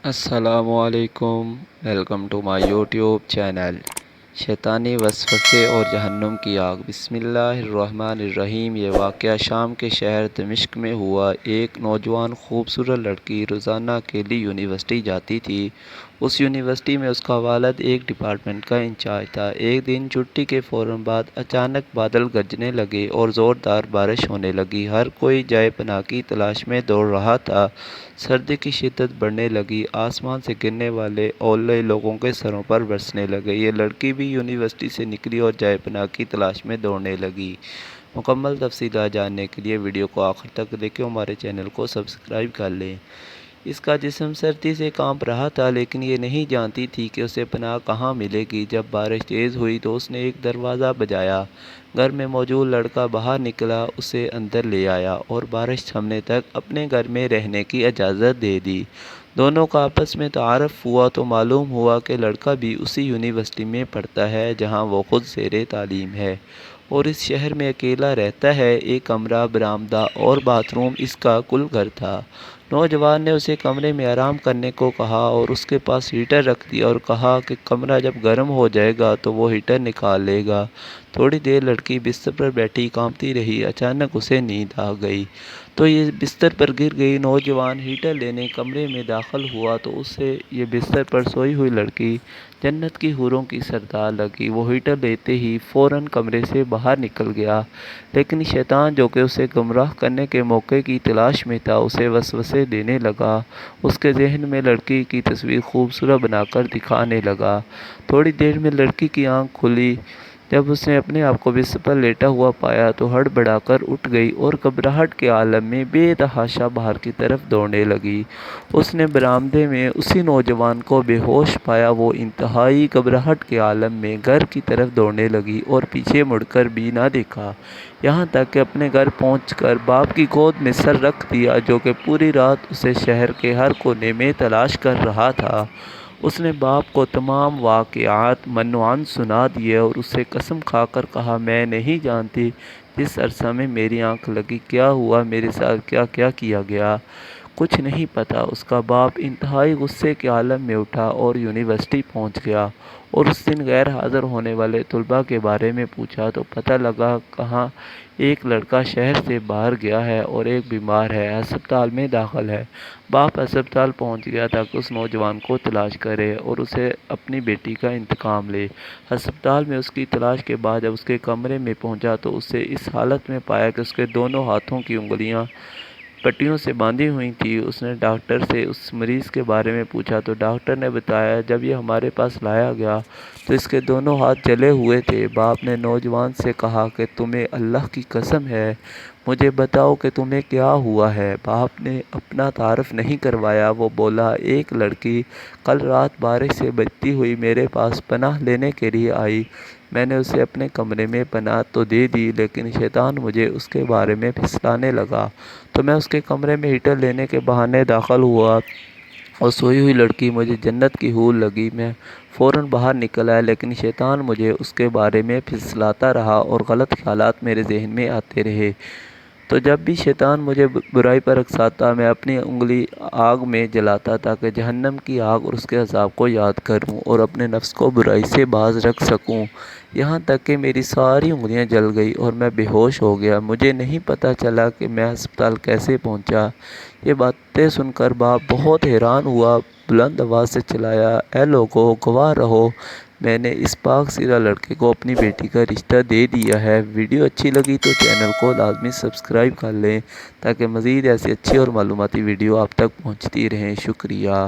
السلام علیکم، welcome to my YouTube channel. شیطانی وسوسے اور جہنم کی آگ۔ بسم اللہ الرحمن الرحیم۔ یہ واقعہ شام کے شہر دمشق میں ہوا۔ ایک نوجوان خوبصورت لڑکی روزانہ اکیلی یونیورسٹی جاتی تھی۔ اس یونیورسٹی میں اس کا والد ایک ڈپارٹمنٹ کا انچارج تھا۔ ایک دن چھٹی کے فوراً بعد اچانک بادل گرجنے لگے اور زوردار بارش ہونے لگی۔ ہر کوئی جائے پناہ کی تلاش میں دوڑ رہا تھا۔ سردی کی شدت بڑھنے لگی۔ آسمان سے گرنے والے اولے لوگوں کے سروں پر برسنے لگے۔ یہ لڑکی بھی یونیورسٹی سے نکلی اور جائے پناہ کی تلاش میں دوڑنے لگی۔ مکمل تفصیلات جاننے کے لیے ویڈیو کو آخر تک دیکھیں اور ہمارے چینل کو سبسکرائب کر لیں۔ اس کا جسم سردی سے کانپ رہا تھا، لیکن یہ نہیں جانتی تھی کہ اسے پناہ کہاں ملے گی۔ جب بارش تیز ہوئی تو اس نے ایک دروازہ بجایا۔ گھر میں موجود لڑکا باہر نکلا، اسے اندر لے آیا اور بارش تھمنے تک اپنے گھر میں رہنے کی اجازت دے دی۔ دونوں کا آپس میں تعارف ہوا تو معلوم ہوا کہ لڑکا بھی اسی یونیورسٹی میں پڑھتا ہے جہاں وہ خود زیر تعلیم ہے اور اس شہر میں اکیلا رہتا ہے۔ ایک کمرہ، برآمدہ اور باتھ روم اس کا کل گھر تھا۔ نوجوان نے اسے کمرے میں آرام کرنے کو کہا اور اس کے پاس ہیٹر رکھ دیا اور کہا کہ کمرہ جب گرم ہو جائے گا تو وہ ہیٹر نکال لے گا۔ تھوڑی دیر لڑکی بستر پر بیٹھی کانپتی رہی۔ اچانک اسے نیند آ گئی تو یہ بستر پر گر گئی۔ نوجوان ہیٹر لینے کمرے میں داخل ہوا تو اسے یہ بستر پر سوئی ہوئی لڑکی جنت کی حوروں کی سردار لگی۔ وہ ہیٹر لیتے ہی فوراً کمرے سے باہر نکل گیا، لیکن شیطان جو کہ اسے گمراہ کرنے کے موقع کی تلاش میں تھا اسے وسوسے دینے لگا۔ اس کے ذہن میں لڑکی کی تصویر خوبصورت بنا کر دکھانے لگا۔ تھوڑی دیر میں لڑکی کی آنکھ کھلی۔ جب اس نے اپنے آپ کو بستر پر لیٹا ہوا پایا تو ہڑبڑا کر اٹھ گئی اور گھبراہٹ کے عالم میں بے تحاشا باہر کی طرف دوڑنے لگی۔ اس نے برآمدے میں اسی نوجوان کو بے ہوش پایا۔ وہ انتہائی گھبراہٹ کے عالم میں گھر کی طرف دوڑنے لگی اور پیچھے مڑ کر بھی نہ دیکھا، یہاں تک کہ اپنے گھر پہنچ کر باپ کی گود میں سر رکھ دیا جو کہ پوری رات اسے شہر کے ہر کونے میں تلاش کر رہا تھا۔ اس نے باپ کو تمام واقعات منوعاً سنا دیے اور اسے قسم کھا کر کہا، میں نہیں جانتی جس عرصہ میں میری آنکھ لگی کیا ہوا، میرے ساتھ کیا کیا کیا گیا، کچھ نہیں پتا۔ اس کا باپ انتہائی غصے کے عالم میں اٹھا اور یونیورسٹی پہنچ گیا اور اس دن غیر حاضر ہونے والے طلباء کے بارے میں پوچھا تو پتہ لگا کہاں ایک لڑکا شہر سے باہر گیا ہے اور ایک بیمار ہے، ہسپتال میں داخل ہے۔ باپ ہسپتال پہنچ گیا تاکہ اس نوجوان کو تلاش کرے اور اسے اپنی بیٹی کا انتقام لے۔ ہسپتال میں اس کی تلاش کے بعد جب اس کے کمرے میں پہنچا تو اسے اس حالت میں پایا کہ اس کے دونوں ہاتھوں کی انگلیاں پٹیوں سے باندھی ہوئی تھیں۔ اس نے ڈاکٹر سے اس مریض کے بارے میں پوچھا تو ڈاکٹر نے بتایا جب یہ ہمارے پاس لایا گیا تو اس کے دونوں ہاتھ جلے ہوئے تھے۔ باپ نے نوجوان سے کہا کہ تمہیں اللہ کی قسم ہے، مجھے بتاؤ کہ تمہیں کیا ہوا ہے۔ باپ نے اپنا تعارف نہیں کروایا۔ وہ بولا، ایک لڑکی کل رات بارش سے بچتی ہوئی میرے پاس پناہ لینے کے لیے آئی۔ میں نے اسے اپنے کمرے میں پناہ تو دے دی، لیکن شیطان مجھے اس کے بارے میں پھسلانے لگا تو میں اس کے کمرے میں ہیٹر لینے کے بہانے داخل ہوا اور سوئی ہوئی لڑکی مجھے جنت کی حور لگی۔ میں فوراً باہر نکل آیا، لیکن شیطان مجھے اس کے بارے میں پھسلاتا رہا اور غلط خیالات میرے ذہن میں آتے رہے۔ تو جب بھی شیطان مجھے برائی پر اکساتا میں اپنی انگلی آگ میں جلاتا تاکہ جہنم کی آگ اور اس کے عذاب کو یاد کروں اور اپنے نفس کو برائی سے باز رکھ سکوں، یہاں تک کہ میری ساری انگلیاں جل گئی اور میں بے ہوش ہو گیا۔ مجھے نہیں پتہ چلا کہ میں ہسپتال کیسے پہنچا۔ یہ باتیں سن کر باپ بہت حیران ہوا۔ بلند آواز سے چلایا، اے لوگو، گواہ رہو، میں نے اس پاک سیرہ لڑکے کو اپنی بیٹی کا رشتہ دے دیا ہے۔ ویڈیو اچھی لگی تو چینل کو لازمی سبسکرائب کر لیں تاکہ مزید ایسی اچھی اور معلوماتی ویڈیو آپ تک پہنچتی رہیں۔ شکریہ۔